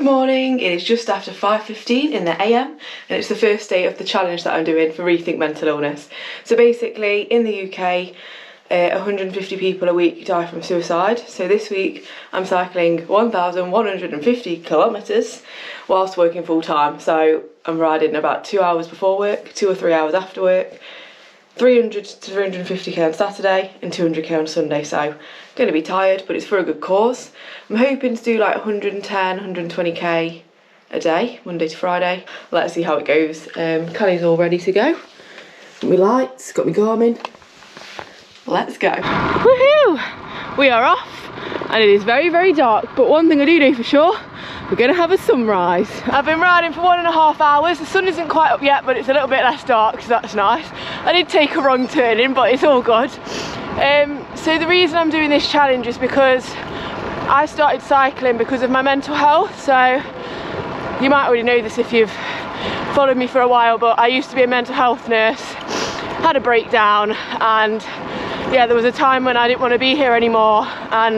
morning, it is just after 5:15 in the AM and it's the first day of the challenge that I'm doing for Rethink Mental Illness. So basically in the UK 150 people a week die from suicide, so this week I'm cycling 1,150 kilometres whilst working full time. So I'm riding about 2 hours before work, 2 or 3 hours after work, 300 to 350k on Saturday and 200k on Sunday, so going to be tired, but it's for a good cause. I'm hoping to do like 110, 120k a day, Monday to Friday. Let's see how it goes. Callie's all ready to go. Got my lights, got my Garmin. Let's go. Woohoo! We are off and it is very, very dark, but one thing I do know for sure, we're going to have a sunrise. I've been riding for 1.5 hours. The sun isn't quite up yet, but it's a little bit less dark, so that's nice. I did take a wrong turn in, but it's all good. So the reason I'm doing this challenge is because I started cycling because of my mental health. So you might already know this if you've followed me for a while, but I used to be a mental health nurse, had a breakdown, and yeah, there was a time when I didn't want to be here anymore, and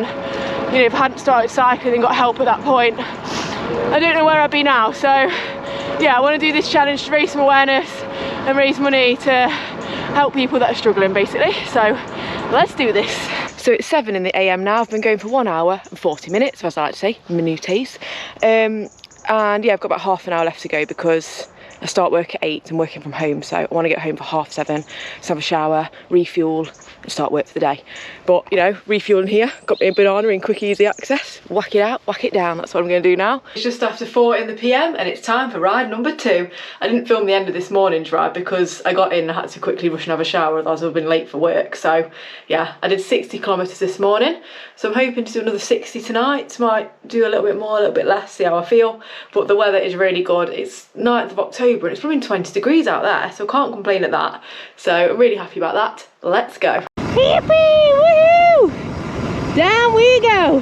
you know, if I hadn't started cycling and got help at that point, I don't know where I'd be now. So yeah, I want to do this challenge to raise some awareness and raise money to help people that are struggling, basically. So let's do this. So it's 7 in the AM now. I've been going for 1 hour and 40 minutes, as I like to say, minutes. And yeah, I've got about half an hour left to go because I start work at 8 and working from home, so I want to get home for 7:30, just have a shower, refuel and start work for the day. But you know, refueling here, got me a banana in quick easy access, whack it out, whack it down, that's what I'm going to do now. It's just after 4 in the PM and it's time for ride number 2. I didn't film the end of this morning's ride because I got in and I had to quickly rush and have a shower, otherwise I would have been late for work. So yeah, I did 60 kilometres this morning, so I'm hoping to do another 60 tonight. Might do a little bit more, a little bit less, see how I feel. But the weather is really good. It's 9th of October and it's probably 20 degrees out there, so I can't complain at that. So I'm really happy about that. Let's go. Yippee! Woohoo! Down we go!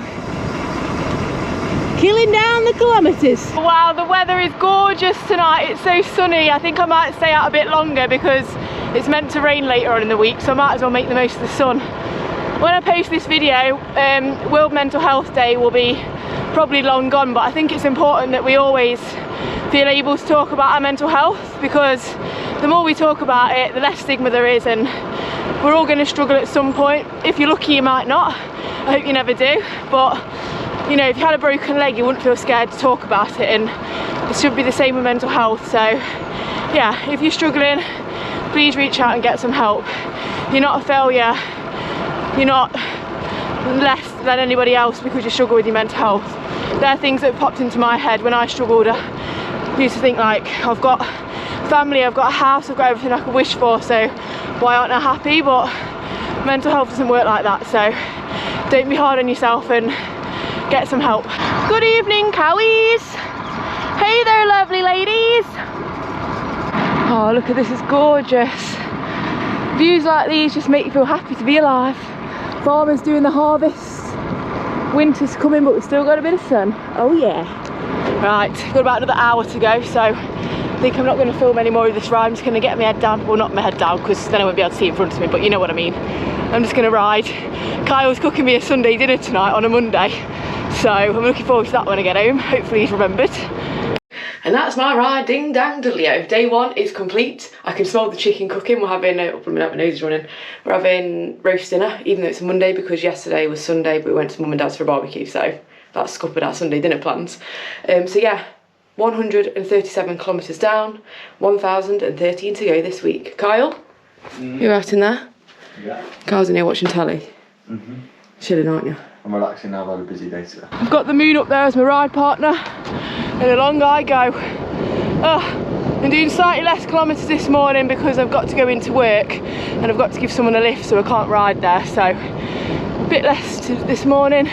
Killing down the kilometres. Wow, the weather is gorgeous tonight. It's so sunny. I think I might stay out a bit longer because it's meant to rain later on in the week, so I might as well make the most of the sun. When I post this video, World Mental Health Day will be probably long gone, but I think it's important that we always feel able to talk about our mental health, because the more we talk about it, the less stigma there is, and we're all going to struggle at some point. If you're lucky, you might not. I hope you never do, but you know, if you had a broken leg, you wouldn't feel scared to talk about it, and it should be the same with mental health. So yeah, if you're struggling, please reach out and get some help. You're not a failure, you're not less than anybody else because you struggle with your mental health. There are things that popped into my head when I struggled. I used to think like, I've got family, I've got a house, I've got everything I could wish for, so why aren't I happy? But mental health doesn't work like that, so don't be hard on yourself and get some help. Good evening, cowies. Hey there, lovely ladies. Oh, look at this, it's gorgeous. Views like these just make you feel happy to be alive. Farmers doing the harvest. Winter's coming, but we've still got a bit of sun. Oh yeah. Right, got about another hour to go, so I think I'm not going to film any more of this ride. I'm just going to get my head down. Well, not my head down, because then I won't be able to see in front of me, but you know what I mean. I'm just going to ride. Kyle's cooking me a Sunday dinner tonight on a Monday, so I'm looking forward to that when I get home. Hopefully he's remembered. And that's my ride, ding dang diddly-o. Day 1 is complete. I can smell the chicken cooking. We're having, my nose is running. We're having roast dinner, even though it's a Monday, because yesterday was Sunday, but we went to mum and dad's for a barbecue, so that's scuppered our Sunday dinner plans. So yeah, 137 kilometres down, 1,013 to go this week. Kyle, you're out in there? Yeah. Kyle's in here watching telly. Chilling, aren't you? I'm relaxing now, I've had a busy day today. I've got the moon up there as my ride partner, and along I go. I'm doing slightly less kilometres this morning because I've got to go into work and I've got to give someone a lift, so I can't ride there, so a bit less this morning,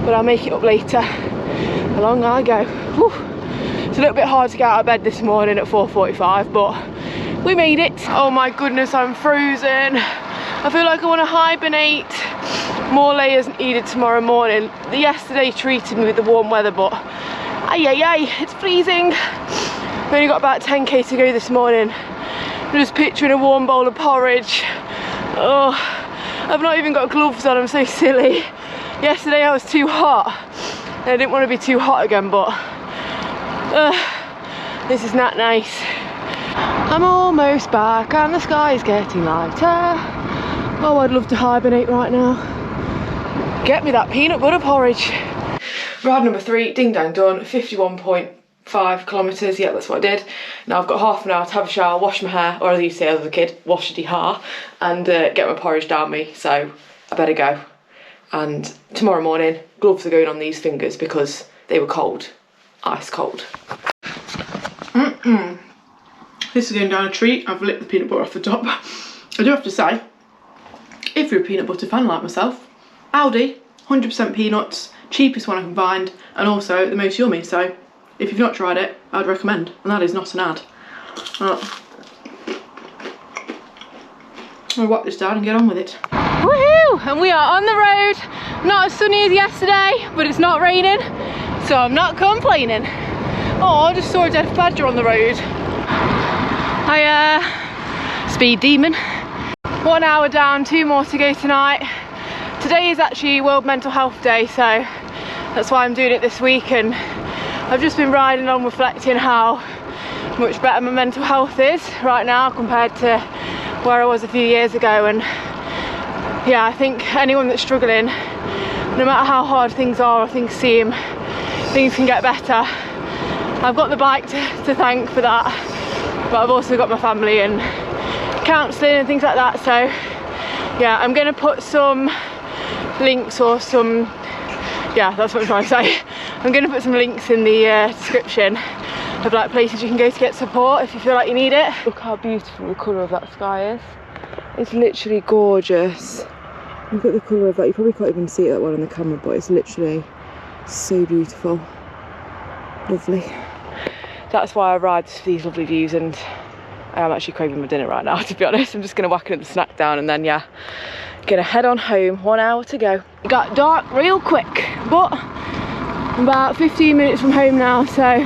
but I'll make it up later. Along I go. Whew. It's a little bit hard to get out of bed this morning at 4:45, but we made it. Oh my goodness, I'm frozen. I feel like I want to hibernate. More layers needed tomorrow morning. Yesterday treated me with the warm weather, but it's freezing. I've only got about 10k to go this morning. I'm just picturing a warm bowl of porridge. Oh, I've not even got gloves on, I'm so silly. Yesterday I was too hot and I didn't want to be too hot again, but This is not nice. I'm almost back and the sky is getting lighter. Oh, I'd love to hibernate right now. Get me that peanut butter porridge. Ride number 3, ding dang done, 51.5 kilometres, yeah, that's what I did. Now I've got half an hour to have a shower, wash my hair, or as I used to say as a kid, wash the hair, and get my porridge down me, so I better go. And tomorrow morning, gloves are going on these fingers because they were cold, ice cold. This is going down a treat. I've licked the peanut butter off the top. I do have to say, if you're a peanut butter fan like myself, Aldi, 100% peanuts, cheapest one I can find, and also the most yummy, so if you've not tried it, I'd recommend, and that is not an ad. I'm gonna wipe this down and get on with it. Woohoo! And we are on the road. Not as sunny as yesterday, but it's not raining, so I'm not complaining. Oh, I just saw a dead badger on the road. Speed demon. 1 hour down, 2 more to go tonight. Today is actually World Mental Health Day, so that's why I'm doing it this week, and I've just been riding on reflecting how much better my mental health is right now compared to where I was a few years ago. And yeah, I think anyone that's struggling, no matter how hard things are or things seem, things can get better. I've got the bike to thank for that, but I've also got my family and counselling and things like that. So yeah, I'm going to put some links or some, yeah, that's what I'm trying to say. I'm going to put some links in the description of like places you can go to get support if you feel like you need it. Look how beautiful the colour of that sky is. It's literally gorgeous. Look at the colour of that. You probably can't even see it that well on the camera, but it's literally so beautiful. Lovely. That's why I ride for these lovely views, and I am actually craving my dinner right now, to be honest. I'm just going to whack another snack down and then, yeah, gonna head on home. 1 hour to go. It got dark real quick, but I'm about 15 minutes from home now, so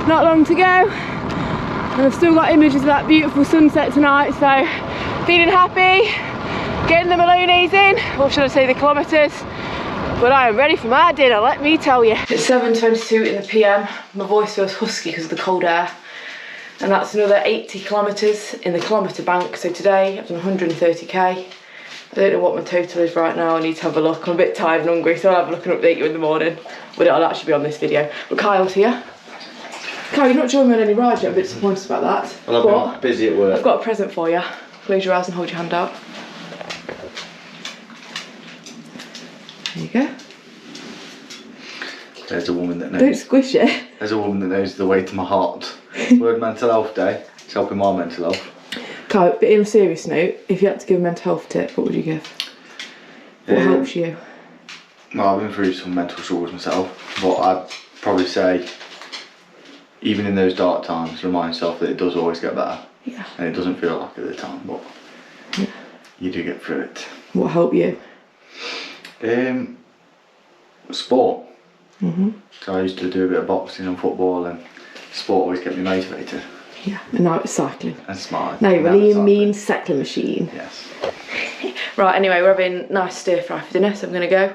not long to go. And I've still got images of that beautiful sunset tonight, so feeling happy. Getting the Malones in, or should I say the kilometres. But I am ready for my dinner, let me tell you. It's 7:22 in the PM. My voice feels husky because of the cold air. And that's another 80 kilometres in the kilometre bank. So today I've done 130k. I don't know what my total is right now. I need to have a look. I'm a bit tired and hungry, so I'll have a look and update you in the morning. But it'll actually be on this video. But Kyle's here. Kyle, you've not joined me on any rides yet. I'm a bit disappointed about that. Well, I've been busy at work. I've got a present for you. Close your eyes and hold your hand out. There you go. There's a woman that knows. Don't squish it. There's a woman that knows the way to my heart. World Mental Health Day. It's helping my mental health. Kyle, but in a serious note, if you had to give a mental health tip, what would you give? What helps you? Well, I've been through some mental struggles myself, but I'd probably say, even in those dark times, remind yourself that it does always get better. Yeah. And it doesn't feel like it at the time, but yeah, you do get through it. What helped you? Sport. Mm-hmm. So I used to do a bit of boxing and football, and sport always kept me motivated. Yeah, and now it's cycling. And smart. Now you're a lean, mean cycling machine. Yes. Right, anyway, we're having nice stir fry for dinner, so I'm going to go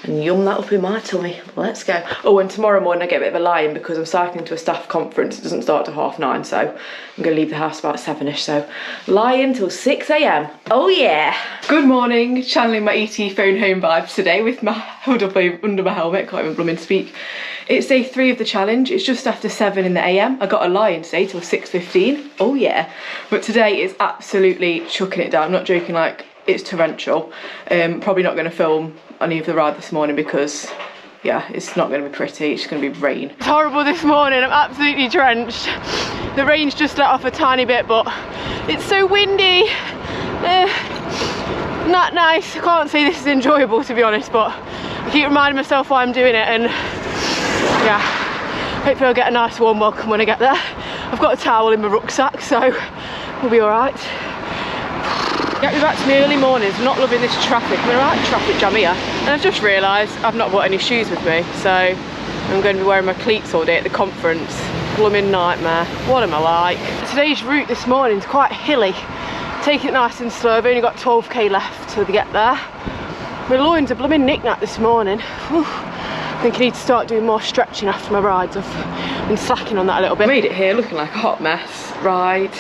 and yum that up in my tummy. Let's go. Oh, and tomorrow morning I get a bit of a lie-in because I'm cycling to a staff conference. It doesn't start till 9:30, so I'm going to leave the house about 7ish, so lie-in till 6 AM. Oh yeah! Good morning, channeling my ET phone home vibes today with my hood up under my helmet, can't even blooming speak. It's day 3 of the challenge. It's just after 7 in the AM. I got a lie-in today till 6:15. Oh yeah! But today is absolutely chucking it down. I'm not joking, like, it's torrential. Probably not going to film any of the ride this morning because, yeah, it's not going to be pretty. It's going to be rain. It's horrible this morning. I'm absolutely drenched. The rain's just let off a tiny bit, but it's so windy. Not nice. I can't say this is enjoyable, to be honest, but I keep reminding myself why I'm doing it, and yeah, hopefully I'll get a nice warm welcome when I get there. I've got a towel in my rucksack, so we'll be all right. Get me back to my early mornings. I'm not loving this traffic. I'm in a right traffic jam here. And I've just realised I've not brought any shoes with me, so I'm going to be wearing my cleats all day at the conference. Blooming nightmare. What am I like? Today's route this morning is quite hilly. Taking it nice and slow. I've only got 12k left till we get there. My loins are blooming knick-knack this morning. Whew. think I need to start doing more stretching after my rides. I've been slacking on that a little bit. Made it here looking like a hot mess. Ride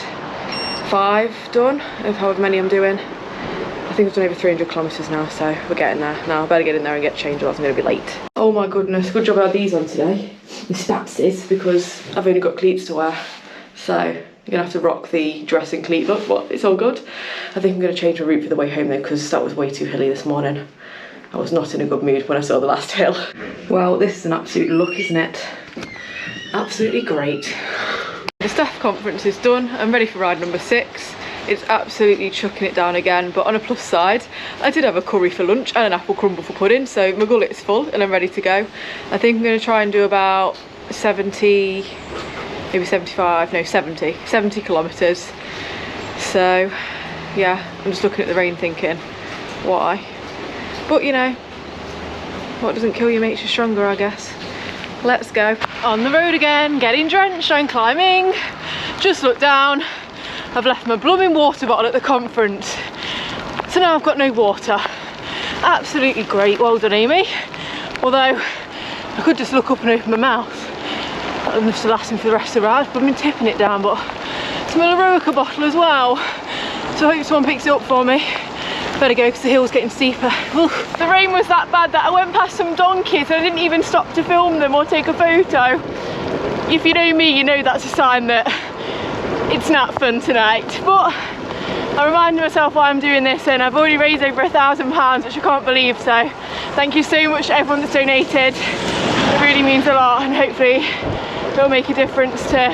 5 done of however many I'm doing. I think I've done over 300 kilometres now, so we're getting there. Now I better get in there and get changed or else I'm going to be late. Oh my goodness, good job I had these on today. The Stapsies, because I've only got cleats to wear. So I'm going to have to rock the dress and cleat look, but it's all good. I think I'm going to change my route for the way home though, because that was way too hilly this morning. I was not in a good mood when I saw the last hill. Well, this is an absolute look, isn't it? Absolutely great. The staff conference is done. I'm ready for ride number 6. It's absolutely chucking it down again, but on a plus side, I did have a curry for lunch and an apple crumble for pudding, so my gullet's full and I'm ready to go. I think I'm going to try and do about 70, maybe 75, no 70 kilometres. So yeah, I'm just looking at the rain thinking, why? But you know, what doesn't kill you makes you stronger, I guess. Let's go. On the road again, getting drenched and climbing. Just look down. I've left my blooming water bottle at the conference, so now I've got no water. Absolutely great, well done Amy. Although I could just look up and open my mouth. That must have lasted for the rest of the ride, but I've been tipping it down. But it's my Eroica bottle as well, so I hope someone picks it up for me. Better go because the hill's getting steeper. Oof. The rain was that bad that I went past some donkeys and I didn't even stop to film them or take a photo. If you know me, you know that's a sign that it's not fun tonight. But I reminded myself why I'm doing this, and I've already raised over £1,000, which I can't believe, so thank you so much to everyone that's donated. It really means a lot, and hopefully it'll make a difference to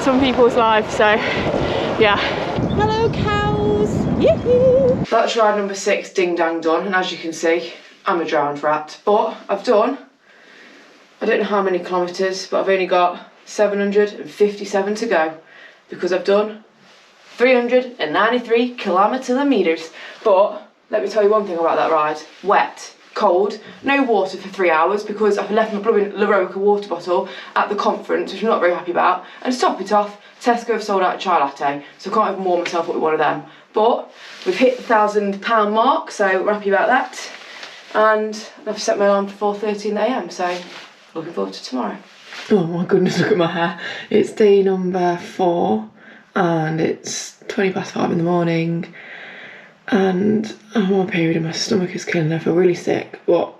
some people's lives. So yeah. Hello cows! Yoo-hoo! That's ride number 6 ding dang done, and as you can see I'm a drowned rat, but I've done, I don't know how many kilometres, but I've only got 757 to go, because I've done 393 kilometres. But let me tell you one thing about that ride. Wet, cold, no water for 3 hours because I've left my blooming Eroica water bottle at the conference, which I'm not very happy about. And to top it off, Tesco have sold out a chai latte, so I can't even warm myself up with one of them. But we've hit the £1,000 mark, so we're happy about that. And I've set my alarm for 4:13 AM, so looking forward to tomorrow. Oh my goodness, look at my hair. It's day number 4 and it's 5:20 in the morning and I'm on a period and my stomach is killing me. I feel really sick, but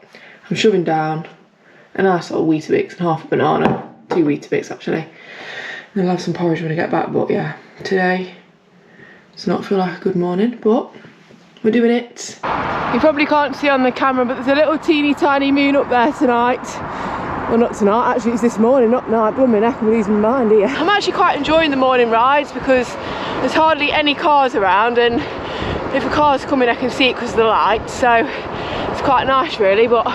I'm shoving down a nice little Weetabix and half a banana. 2 Weetabix actually. And I'll have some porridge when I get back, but yeah, today does not feel like a good morning, but we're doing it. You probably can't see on the camera, but there's a little teeny tiny moon up there tonight. Well, not tonight, actually it's this morning, not night. Blooming heck, I'm losing my mind here. I'm actually quite enjoying the morning rides because there's hardly any cars around, and if a car's coming I can see it because of the light, so it's quite nice really. But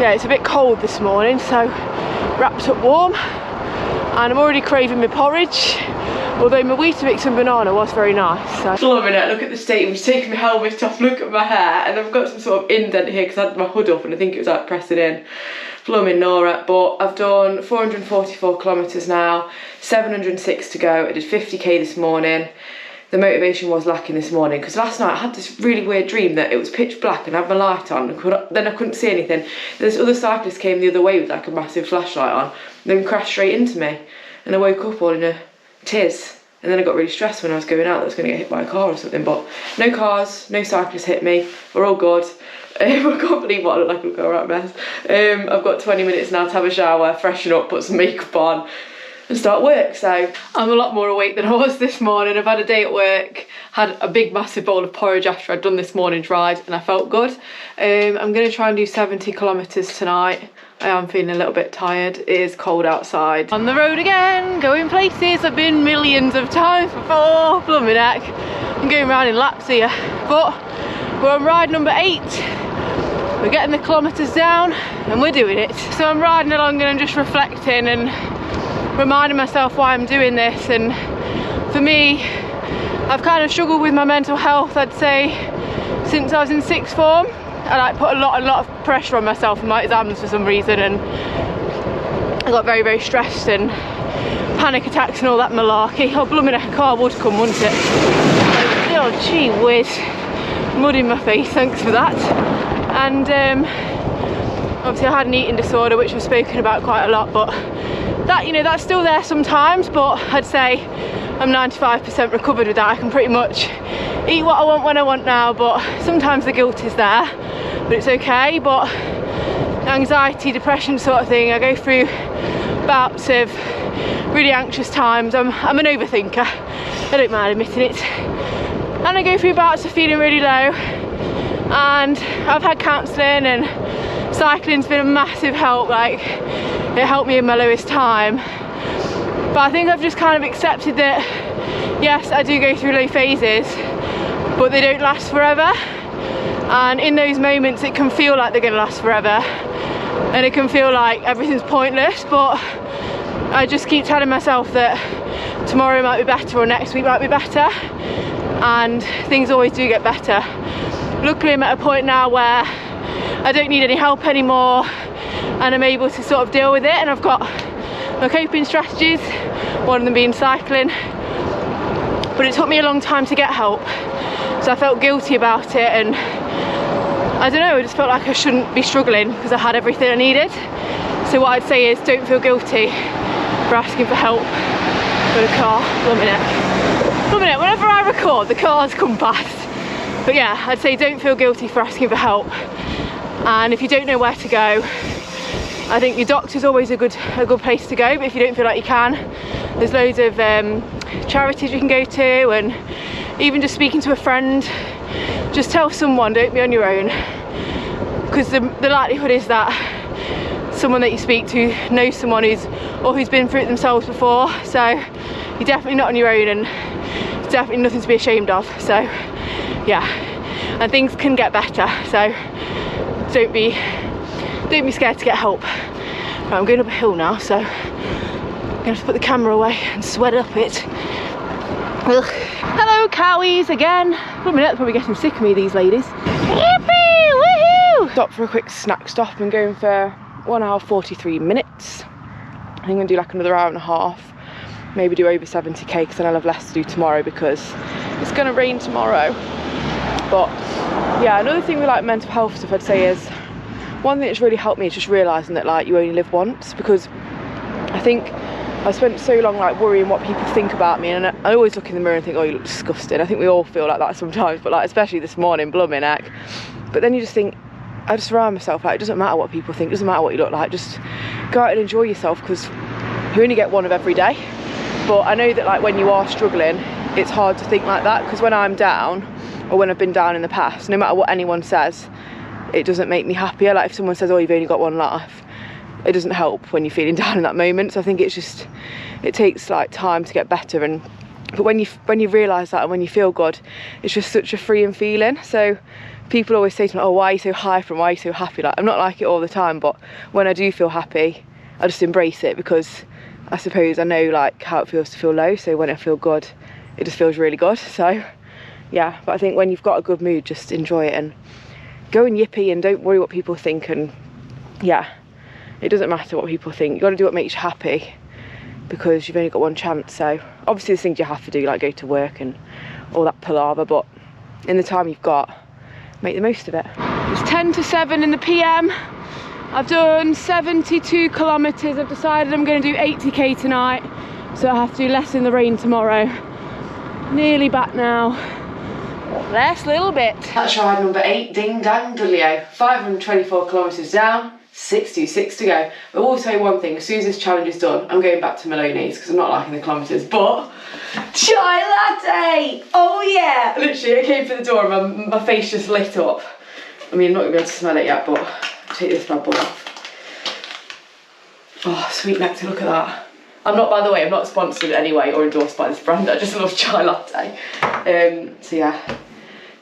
yeah, it's a bit cold this morning, so wrapped up warm, and I'm already craving my porridge, although my Weetabix and banana was very nice. So. Loving it, look at the state. I'm just taking my helmet off, look at my hair, and I've got some sort of indent here because I had my hood up and I think it was like pressing in. Blooming Nora, but I've done 444 kilometres now, 706 to go. I did 50k this morning. The motivation was lacking this morning because last night I had this really weird dream that it was pitch black and I had my light on, then I couldn't see anything. This other cyclist came the other way with like a massive flashlight on, and then crashed straight into me, and I woke up all in a tiz. And then I got really stressed when I was going out that I was going to get hit by a car or something, but no cars, no cyclists hit me, we're all good. I can't believe what I look like, I look alright mess. I've got 20 minutes now to have a shower, freshen up, put some makeup on and start work. So I'm a lot more awake than I was this morning. I've had a day at work, had a big massive bowl of porridge after I'd done this morning's ride and I felt good. I'm going to try and do 70 kilometres tonight. I am feeling a little bit tired. It is cold outside. On the road again, going places I've been millions of times before. Blooming heck, I'm going around in laps here. But we're on ride number 8. We're getting the kilometres down and we're doing it. So I'm riding along and I'm just reflecting and reminding myself why I'm doing this. And for me, I've kind of struggled with my mental health, I'd say, since I was in 6th form. I like put a lot of pressure on myself in my exams for some reason, and I got very stressed and panic attacks and all that malarkey. Oh blooming heck, a car would come, wouldn't it? Oh gee whiz, mud in my face, thanks for that. And Obviously I had an eating disorder, which I've spoken about quite a lot, but that, you know, that's still there sometimes, but I'd say I'm 95% recovered with that. I can pretty much eat what I want when I want now, but sometimes the guilt is there, but it's okay. But anxiety, depression sort of thing, I go through bouts of really anxious times. I'm an overthinker, I don't mind admitting it, and I go through bouts of feeling really low, and I've had counselling, and cycling's been a massive help. Like, it helped me in my lowest time. But I think I've just kind of accepted that, yes, I do go through low phases, but they don't last forever. And in those moments it can feel like they're going to last forever, and it can feel like everything's pointless, but I just keep telling myself that tomorrow might be better, or next week might be better, and things always do get better. Luckily I'm at a point now where I don't need any help anymore, and I'm able to sort of deal with it, and I've got my coping strategies, one of them being cycling. But it took me a long time to get help, so I felt guilty about it, and I don't know, I just felt like I shouldn't be struggling because I had everything I needed. So what I'd say is, don't feel guilty for asking for help for the car. 1 minute, whenever I record the cars come past. But yeah, I'd say don't feel guilty for asking for help, and if you don't know where to go, I think your doctor's always a good place to go, but if you don't feel like you can, there's loads of charities you can go to, and even just speaking to a friend, just tell someone, don't be on your own, because the likelihood is that someone that you speak to knows someone who's been through it themselves before, so you're definitely not on your own, and it's definitely nothing to be ashamed of. So yeah, and things can get better, so don't be scared to get help. Right, I'm going up a hill now, so I'm going to have to put the camera away and sweat up it. Ugh. Hello cowies again. 1 minute, they're probably getting sick of me, these ladies. Yippee! Woohoo! Stop for a quick snack stop. I'm going for 1 hour 43 minutes. I think I'm going to do like another hour and a half. Maybe do over 70k, because then I'll have less to do tomorrow because it's going to rain tomorrow. But yeah, another thing with like mental health stuff I'd say is, one thing that's really helped me is just realising that like you only live once, because I think I spent so long like worrying what people think about me, and I always look in the mirror and think, oh, you look disgusting. I think we all feel like that sometimes, but like especially this morning, blooming heck. But then you just think, I just remind myself, like, it doesn't matter what people think, it doesn't matter what you look like, just go out and enjoy yourself, because you only get one of every day. But I know that like when you are struggling, it's hard to think like that, because when I'm down, or when I've been down in the past, no matter what anyone says, it doesn't make me happier. Like if someone says, oh, you've only got one life, it doesn't help when you're feeling down in that moment. So I think it's just, it takes like time to get better, but when you realise that, and when you feel good, it's just such a freeing feeling. So people always say to me, oh, why are you so high from, why are you so happy? Like, I'm not like it all the time, but when I do feel happy, I just embrace it, because I suppose I know like how it feels to feel low, so when I feel good, it just feels really good. So yeah, but I think when you've got a good mood, just enjoy it and go and yippee, and don't worry what people think. And yeah, it doesn't matter what people think, you've got to do what makes you happy, because you've only got one chance. So obviously there's things you have to do, like go to work and all that palaver, but in the time you've got, make the most of it. It's 10 to 7 in the PM. I've done 72 kilometres. I've decided I'm going to do 80k tonight, so I have to do less in the rain tomorrow. Nearly back now. Last little bit. That's ride number 8, ding dang dullio. 524 kilometres down, 626 to go. I will say one thing, as soon as this challenge is done, I'm going back to Maloney's, because I'm not liking the kilometres, but chai latte! Oh yeah! Literally, I came through the door and my face just lit up. I mean, I'm not going to be able to smell it yet, but I'll take this bad boy off. Oh, sweet nectar, look at that. I'm not, by the way, I'm not sponsored anyway or endorsed by this brand, I just love chai latte. So yeah,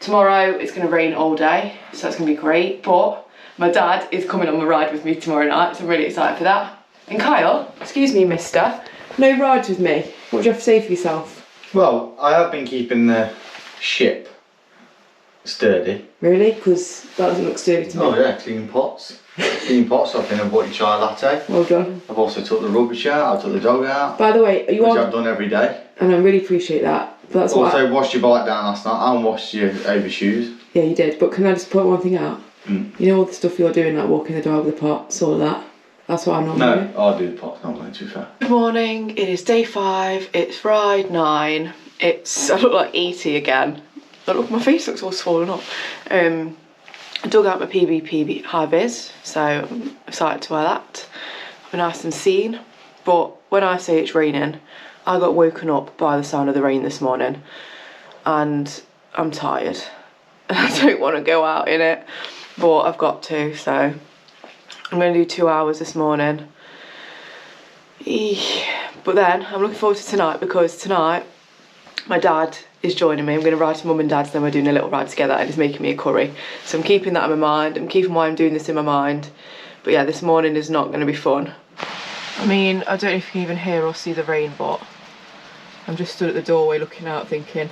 tomorrow it's going to rain all day, so that's going to be great, but my dad is coming on the ride with me tomorrow night, so I'm really excited for that. And Kyle, excuse me mister, no rides with me. What do you have to say for yourself? Well, I have been keeping the ship sturdy. Really? Because that doesn't look sturdy to me. Oh yeah, clean pots. Clean pots, I've been and bought your chai latte. Well done. I've also took the rubbish out, I took the dog out. By the way, are you which on? I've done every day. And I really appreciate that. But that's also washed your bike down last night and washed your overshoes. Yeah, you did. But can I just point one thing out? You know all the stuff you're doing, like walking the dog with the pots, all of that? That's what I normally do. No, I'll do the pots normally, to be fair. Good morning, it is day 5, it's ride 9. I look like E.T. again. Look, my face looks all swollen up. I dug out my PVP high vis, so I'm excited to wear that. I'll be nice and seen. But when I say it's raining, I got woken up by the sound of the rain this morning. And I'm tired. I don't want to go out in it, but I've got to, so I'm going to do 2 hours this morning. But then I'm looking forward to tonight, because tonight my dad is joining me. I'm going to ride to mum and dad's, then we're doing a little ride together, and he's making me a curry. So I'm keeping that in my mind. I'm keeping why I'm doing this in my mind. But yeah, this morning is not going to be fun. I mean, I don't know if you can even hear or see the rain, but I'm just stood at the doorway looking out thinking,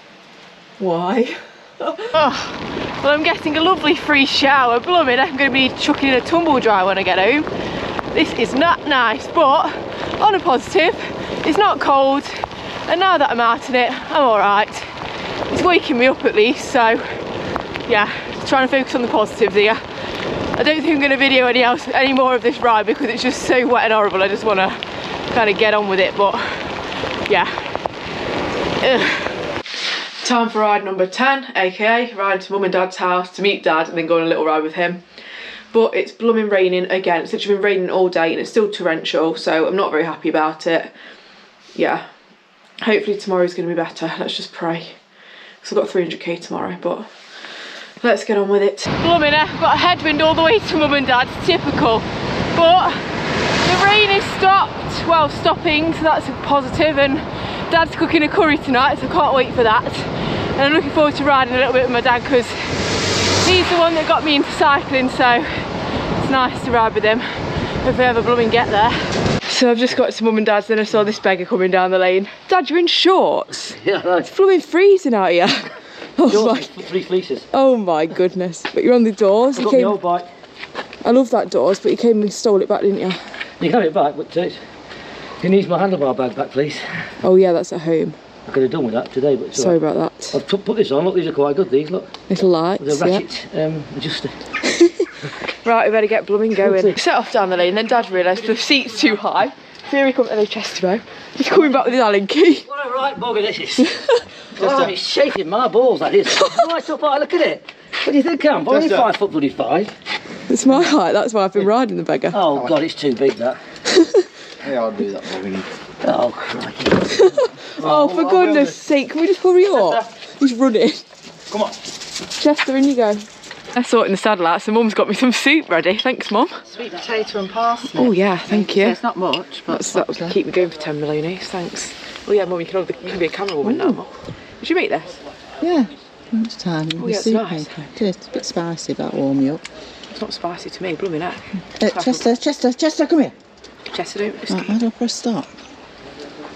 why? Oh, well, I'm getting a lovely free shower. Blooming, I'm going to be chucking in a tumble dry when I get home. This is not nice, but on a positive, it's not cold, and now that I'm out in it, I'm alright. It's waking me up at least, so yeah, trying to focus on the positives here. I don't think I'm going to video any more of this ride because it's just so wet and horrible. I just want to kind of get on with it, but yeah. Ugh. Time for ride number 10, aka riding to mum and dad's house to meet dad and then go on a little ride with him. But it's blooming raining again. It's literally been raining all day and it's still torrential, so I'm not very happy about it. Yeah, hopefully tomorrow's going to be better. Let's just pray. Because I've got 300k tomorrow, but let's get on with it. Blooming, I've got a headwind all the way to mum and dad's, typical. But the rain is stopped, well, stopping, so that's a positive, and dad's cooking a curry tonight, so I can't wait for that. And I'm looking forward to riding a little bit with my dad because he's the one that got me into cycling, so it's nice to ride with him if I ever blooming get there. So I've just got to mum and dad's, then I saw this beggar coming down the lane. Dad, you're in shorts? Yeah, I know. It's blooming freezing out here. Oh my, 3 fleeces. oh my goodness. But you're on the doors. I've got the old bike. I love that doors, but you came and stole it back, didn't you? You can have it back, but you need my handlebar bag back, please. Oh yeah, that's at home. I could have done with that today, but it's Sorry all right. about that. I've put this on. Look, these are quite good. These look. Little lights. With a ratchet adjuster. Right, we better get blooming going. Set off down the lane, then Dad realised the seat's too high. Here he comes, hello Chesterbo. He's coming back with his Allen key. What a right bugger this is. Oh, it's shaking my balls, that is. Right up high, look at it. What do you think, Cam? I'm only 5'5". It's my height, that's why I've been riding the beggar. Oh God, it's too big, that. Yeah, I'll do that, Bobby. Oh, crikey. Oh, for goodness sake, can we just hurry up? He's running. Come on. Chester, in you go. I saw it in the saddle out, so Mum's got me some soup ready. Thanks, Mum. Sweet potato and parsnip. Oh yeah, thank you. It's not much, but That'll keep me going for 10 Maloney's, thanks. Oh yeah, Mum, you can be a camera woman now, Mum. Did you make this? yeah, lunchtime. Oh, yeah, it's nice. It's a bit spicy, that warm you up. It's not spicy to me, blooming heck. Chester, come here. Chester, don't Right, how do I press stop?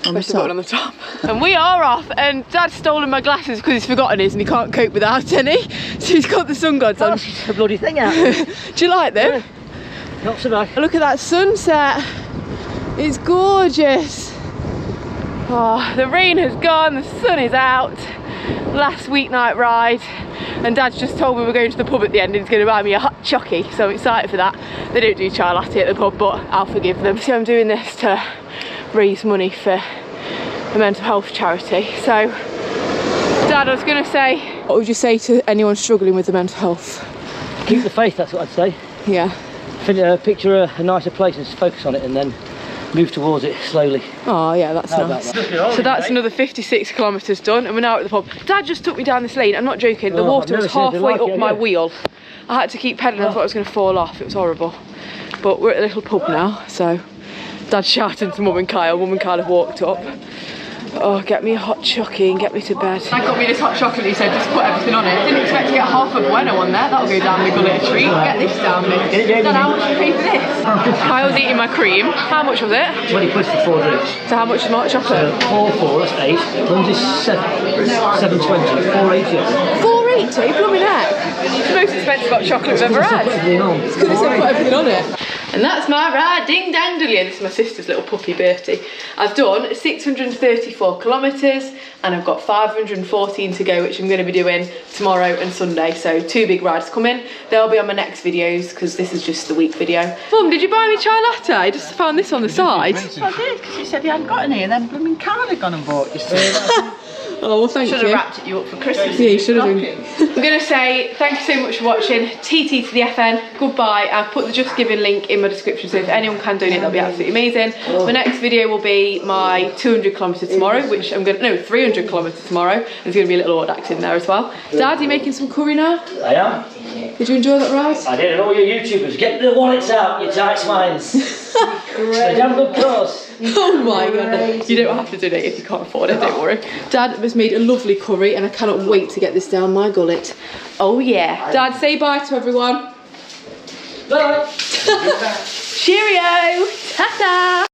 On the Press the button on top. the top. And we are off, and Dad's stolen my glasses because he's forgotten his and he can't cope without any. So he's got the sun gods on. That's a bloody thing out. Do you like them? Not so bad. Look at that sunset. It's gorgeous. Oh, the rain has gone, the sun is out. Last weeknight ride. And Dad's just told me we're going to the pub at the end and he's going to buy me a hot chockey, so I'm excited for that. They don't do chai latte at the pub, but I'll forgive them. So I'm doing this to raise money for a mental health charity. So, Dad, I was going to say, what would you say to anyone struggling with the mental health? Keep the faith, that's what I'd say. Yeah. Picture a nicer place and focus on it and then move towards it slowly. Oh yeah, that's How nice. about that? So that's another 56 kilometres done and we're now at the pub. Dad just took me down this lane, I'm not joking, the water was halfway up my wheel. I had to keep pedalling, I thought I was going to fall off, it was horrible. But we're at a little pub now, so Dad's shouting to Mum and Kyle. Mum and Kyle have walked up. Oh, get me a hot chockey and get me to bed. Dad got me this hot chocolate, he said just put everything on it. Didn't expect to get half a bueno on there, that'll go down the gullet treat. Get this down me. Dad, how much did you pay for this? Kyle's eating my cream. How much was it? 20 quid for 4 drinks. So how much is my hot chocolate? 4, that's 8. Lindsay's 7.20. 4.80. 4.80, blooming heck. It's the most expensive hot chocolate I've ever had. Put everything on. It's because I put everything on it. And that's my ride, ding dang dilly. This is my sister's little puppy Bertie. I've done 634 kilometres and I've got 514 to go, which I'm going to be doing tomorrow and Sunday. So 2 big rides coming. They'll be on my next videos because this is just the week video. Mum, did you buy me chai latte? I just found this on the side. I did, because you said you hadn't got any, and then blooming Carl had gone and bought you some. Oh, well, thank you. Should have wrapped you up for Christmas. Yeah, you should have done. I'm going to say thank you so much for watching. TT to the FN. Goodbye. I've put the Just Giving link in my description, so if anyone can donate, that'll be absolutely amazing. My next video will be my 200 kilometres tomorrow, which I'm going to, no, 300 kilometres tomorrow. There's going to be a little Audax in there as well. Dad, are you making some curry now? I am. Did you enjoy that ride? I did, and all your YouTubers, get the wallets out, you tight swines. It's a damn good course. Oh my god, you don't have to donate if you can't afford it, don't worry. Dad has made a lovely curry and I cannot wait to get this down my gullet. Oh yeah. Dad, say bye to everyone. Bye. Cheerio! Ta-ta!